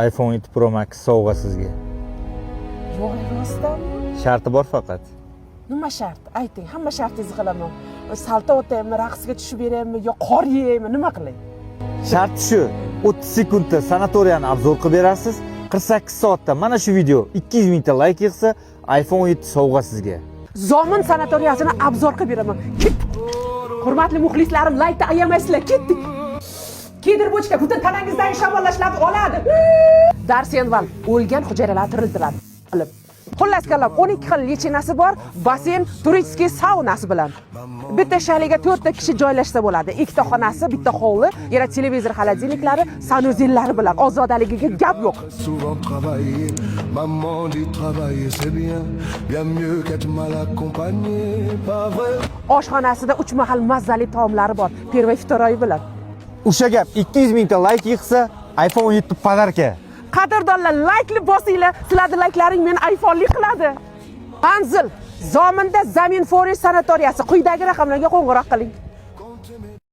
iPhone 7 Pro Max sovg'a sizga. Yo'q, rostdanmi? Sharti bor faqat. Nima shart? Ayting, hamma shartingizni qilaman. Salto o'taymi, raqsga tushib beraymi, yo qor yeymi, nima qilay? Shart shu. 30 sekundda sanatoriyani obzor qilib berasiz. 48 soatda mana shu video 200 mingta like yig'sa, iPhone 7 sovg'a sizga. Zomin sanatoriyasini obzor qilib beraman. Ketdik. Hurmatli muxlislarim, like ta ayamaysizlar, ketdik. Kedir bochka, butun tanangizdagi shamollashlarni oladi. Darsenval o'lgan hujayralar tiriltiradi. Xullas kalom 12 xil lichinasi bor, basseyn, turistik saunasi bilan. Bitta shaliga 4 ta kishi joylashsa bo'ladi. Ikkita xonasi, bitta hovli, yana televizor, xolodilniklari, sanuzillari bilan ozodaligiga gap yo'q. Souvent travailler, maman dit travailler c'est bien, bien mieux qu'être mal accompagné, pas vrai. Oshxonasida 3 mahal mazzali taomlari bor, первый второй bilan. O'sha gap 200 mingta like yig'sa, iPhone 7 podarka. Qadrdonlar, like'li bosinglar, sizlarning like'laring meni iPhone'li qiladi. Manzil: Zominda Zamin Forest sanatoriyasi. Quyidagi raqamlarga qo'ng'iroq qiling.